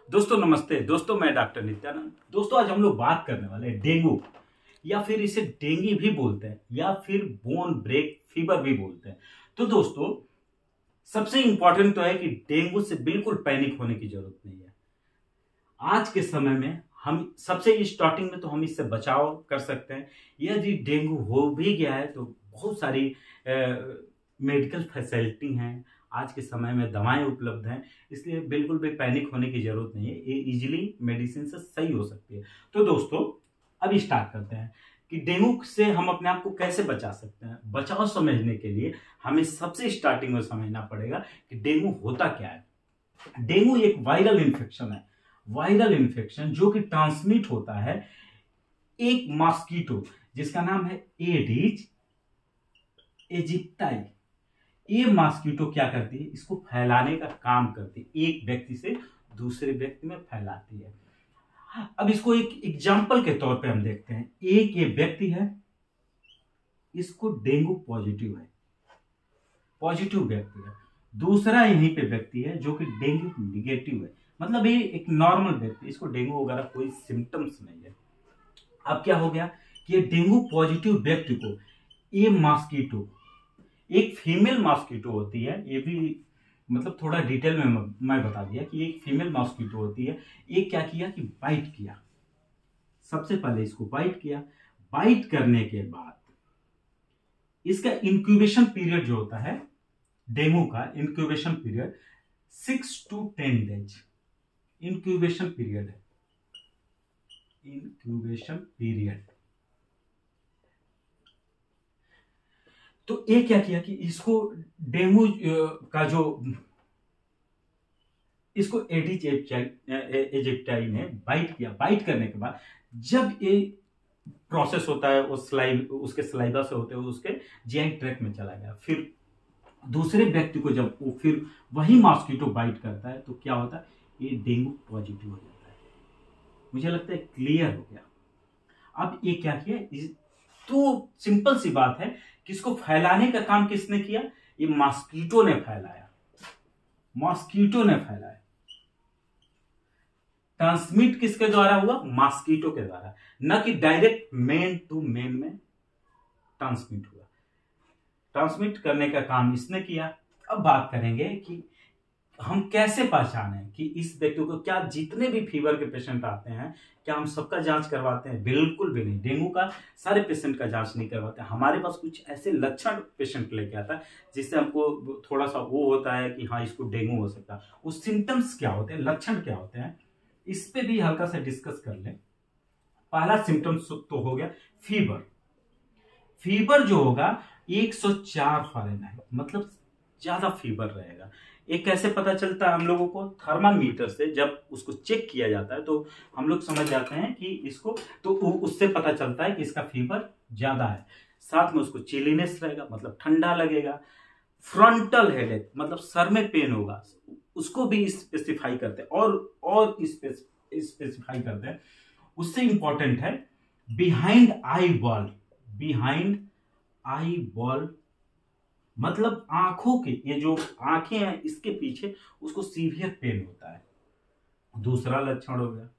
दोस्तों नमस्ते। दोस्तों मैं डॉक्टर नित्यानंद। दोस्तों आज हम लोग बात करने वाले हैं डेंगू या फिर इसे डेंगी भी बोलते हैं या फिर बोन ब्रेक फीवर भी बोलते हैं। तो दोस्तों सबसे इंपॉर्टेंट तो है कि डेंगू से बिल्कुल पैनिक होने की जरूरत नहीं है। आज के समय में हम सबसे स्टार्टिंग में तो हम इससे बचाव कर सकते हैं। यदि डेंगू हो भी गया है तो बहुत सारी मेडिकल फैसिलिटी हैं, आज के समय में दवाएं उपलब्ध हैं, इसलिए बिल्कुल भी पैनिक होने की जरूरत नहीं है। ये इजीली मेडिसिन से सही हो सकती है। तो दोस्तों अब स्टार्ट करते हैं कि डेंगू से हम अपने आप को कैसे बचा सकते हैं। बचाव समझने के लिए हमें सबसे स्टार्टिंग में समझना पड़ेगा कि डेंगू होता क्या है। डेंगू एक वायरल इन्फेक्शन है, वायरल इन्फेक्शन जो कि ट्रांसमिट होता है एक मॉस्किटो जिसका नाम है एडिज एजिप्टाई। ये मॉस्किटो क्या करती है, इसको फैलाने का काम करती है, एक व्यक्ति से दूसरे व्यक्ति में फैलाती है। अब इसको एक एग्जाम्पल के तौर पे हम देखते हैं। एक ये व्यक्ति है, इसको डेंगू पॉजिटिव है, पॉजिटिव व्यक्ति है। दूसरा यहीं पे व्यक्ति है जो कि डेंगू निगेटिव है, मतलब ये एक नॉर्मल व्यक्ति, इसको डेंगू वगैरह कोई सिम्टम्स नहीं है। अब क्या हो गया कि ये डेंगू पॉजिटिव व्यक्ति को ये मॉस्किटो, एक फीमेल मॉस्किटो होती है, ये भी मतलब थोड़ा डिटेल में मैं बता दिया कि एक फीमेल मॉस्किटो होती है। ये क्या किया कि बाइट किया, सबसे पहले इसको बाइट किया। बाइट करने के बाद इसका इंक्यूबेशन पीरियड जो होता है, डेंगू का incubation period 6 to 10 days incubation period है, इंक्यूबेशन पीरियड। तो ये क्या किया कि इसको डेंगू का जो इसको एडिज एजिप्टाई ने बाइट किया। बाइट करने के बाद जब ये प्रोसेस होता है वो उसके सलाइवा से होते हुए उसके जीआई ट्रैक्ट में चला गया। फिर दूसरे व्यक्ति को जब वो फिर वही मॉस्किटो बाइट करता है तो क्या होता है, ये डेंगू पॉजिटिव हो जाता है। मुझे लगता है क्लियर हो गया। अब ये क्या किया, तो सिंपल सी बात है कि इसको फैलाने का काम किसने किया, ये मॉस्किटो ने फैलाया, मॉस्किटो ने फैलाया। ट्रांसमिट किसके द्वारा हुआ, मॉस्किटो के द्वारा, न कि डायरेक्ट मेन टू मेन में ट्रांसमिट हुआ। ट्रांसमिट करने का काम इसने किया। अब बात करेंगे कि हम कैसे पहचाने कि इस व्यक्ति को, क्या जितने भी फीवर के पेशेंट आते हैं क्या हम सबका जांच करवाते हैं? बिल्कुल भी नहीं। डेंगू का सारे पेशेंट का जांच नहीं करवाते। हमारे पास कुछ ऐसे लक्षण पेशेंट लेके आता है जिससे हमको थोड़ा सा वो होता है कि हाँ इसको डेंगू हो सकता है। उस सिम्टम्स क्या होते हैं, लक्षण क्या होते हैं, इस पे भी हल्का सा डिस्कस कर लें। पहला सिम्टम्स तो हो गया फीवर। फीवर जो होगा 104 फ़ारेनहाइट, मतलब ज्यादा फीवर रहेगा। ये कैसे पता चलता है हम लोगों को, थर्मामीटर से जब उसको चेक किया जाता है तो हम लोग समझ जाते हैं कि इसको, तो उससे पता चलता है कि इसका फीवर ज्यादा है। साथ में उसको चिलीनेस रहेगा, मतलब ठंडा लगेगा। फ्रंटल हेडेक, मतलब सर में पेन होगा, उसको भी स्पेसिफाई करते हैं और स्पेसिफाई करते हैं। उससे इंपॉर्टेंट है behind eye ball, behind eye ball मतलब आंखों के, ये जो आंखें हैं इसके पीछे उसको सीवियर पेन होता है। दूसरा लक्षण हो गया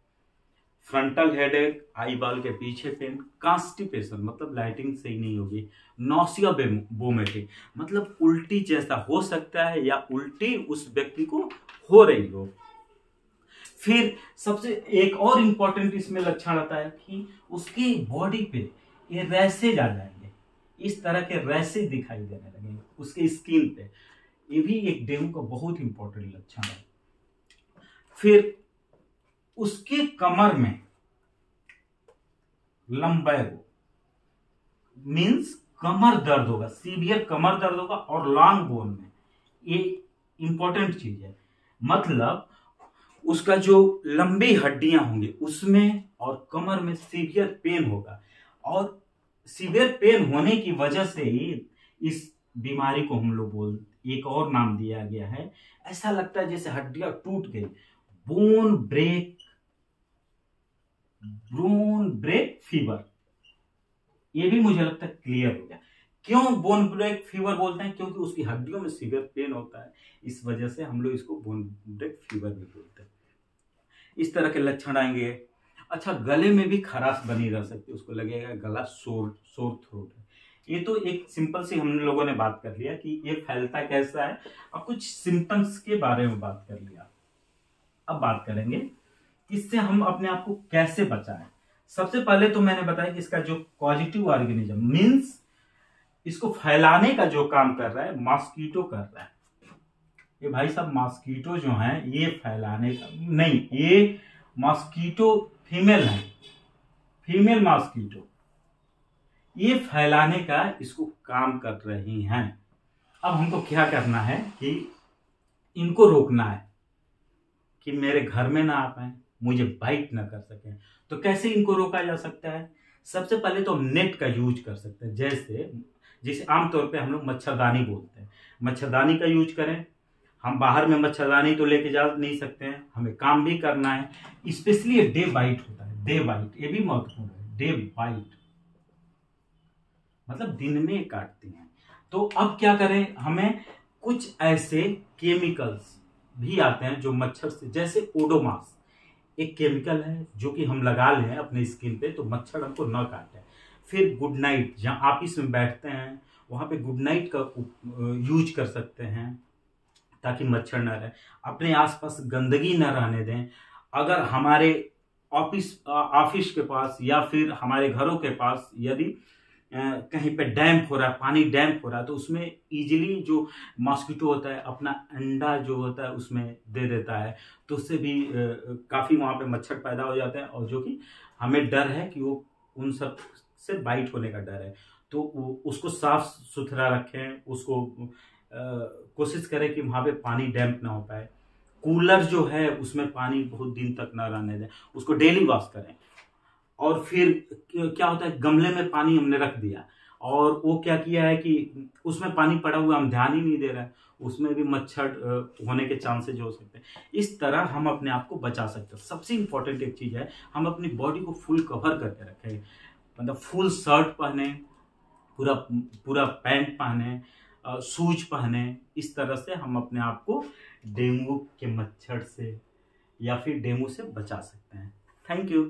फ्रंटल हेडेक, आई बॉल के पीछे पेन। कॉन्स्टिपेशन मतलब लाइटिंग सही नहीं होगी। नॉसिया वोमिटिंग मतलब उल्टी जैसा हो सकता है या उल्टी उस व्यक्ति को हो रही हो। फिर सबसे एक और इंपॉर्टेंट इसमें लक्षण आता है कि उसकी बॉडी पे ये रैसेज आ जाएंगे, इस तरह के रैसेज दिखाई देने लगेंगे उसके स्किन पे। ये भी एक डेंगू का बहुत इंपॉर्टेंट लक्षण है। फिर उसके कमर में लंबैगो मींस कमर दर्द होगा, सीवियर कमर दर्द होगा, और लॉन्ग बोन में, ये इंपॉर्टेंट चीज है, मतलब उसका जो लंबी हड्डियां होंगी उसमें और कमर में सीवियर पेन होगा। और सीवियर पेन होने की वजह से ही इस बीमारी को हम लोग एक और नाम दिया गया है, ऐसा लगता है जैसे हड्डियां टूट गई, बोन ब्रेक फीवर। ये भी मुझे लगता है क्लियर हो गया। क्यों बोन ब्रेक फीवर बोलते हैं, क्योंकि उसकी हड्डियों में सीवियर पेन होता है, इस वजह से हम लोग इसको बोन ब्रेक फीवर भी बोलते हैं। इस तरह के लक्षण आएंगे। अच्छा, गले में भी खराश बनी रह सकती है, उसको लगेगा गला सोर थ्रोट है। ये तो एक सिंपल सी हम लोगों ने बात कर लिया कि ये फैलता कैसा है, अब कुछ सिम्टम्स के बारे में बात कर लिया। अब बात करेंगे इससे हम अपने आप को कैसे बचाएं। सबसे पहले तो मैंने बताया कि इसका जो पॉजिटिव ऑर्गेनिज्म मीन्स इसको फैलाने का जो काम कर रहा है मॉस्किटो कर रहा है। ये भाई साहब मॉस्किटो जो है ये फैलाने का नहीं, ये मॉस्किटो फीमेल है, फीमेल मॉस्किटो, ये फैलाने का इसको काम कर रही हैं। अब हमको क्या करना है कि इनको रोकना है कि मेरे घर में ना आ पाए, मुझे बाइट ना कर सके। तो कैसे इनको रोका जा सकता है? सबसे पहले तो हम नेट का यूज कर सकते हैं, जैसे आमतौर पे हम लोग मच्छरदानी बोलते हैं, मच्छरदानी का यूज करें। हम बाहर में मच्छरदानी तो लेके जा नहीं सकते हैं, हमें काम भी करना है, स्पेशली डे बाइट होता है, डे बाइट, ये भी महत्वपूर्ण है। डे बाइट मतलब दिन में काटती हैं। तो अब क्या करें, हमें कुछ ऐसे केमिकल्स भी आते हैं जो मच्छर से, जैसे ओडोमास एक केमिकल है जो कि हम लगा लें अपने स्किन पे तो मच्छर हमको न काटे। फिर गुड नाइट, जहाँ ऑफिस में बैठते हैं वहां पे गुड नाइट का यूज कर सकते हैं ताकि मच्छर न रहे। अपने आसपास गंदगी न रहने दें। अगर हमारे ऑफिस के पास या फिर हमारे घरों के पास यदि कहीं पे डैम्प हो रहा है, पानी डैम्प हो रहा है, तो उसमें इजीली जो मॉस्किटो होता है अपना अंडा जो होता है उसमें दे देता है, तो उससे भी काफ़ी वहाँ पे मच्छर पैदा हो जाते हैं, और जो कि हमें डर है कि वो उन सब से बाइट होने का डर है। तो उसको साफ सुथरा रखें, उसको कोशिश करें कि वहाँ पे पानी डैम्प ना हो पाए। कूलर जो है उसमें पानी बहुत दिन तक ना रहने दें, उसको डेली वॉश करें। और फिर क्या होता है, गमले में पानी हमने रख दिया और वो क्या किया है कि उसमें पानी पड़ा हुआ, हम ध्यान ही नहीं दे रहे हैं, उसमें भी मच्छर होने के चांसेज हो सकते हैं। इस तरह हम अपने आप को बचा सकते हैं। सबसे इंपॉर्टेंट एक चीज है, हम अपनी बॉडी को फुल कवर करके रखें, मतलब फुल शर्ट पहने, पूरा पैंट पहने, शूज पहने। इस तरह से हम अपने आप को डेंगू के मच्छर से या फिर डेंगू से बचा सकते हैं। Thank you.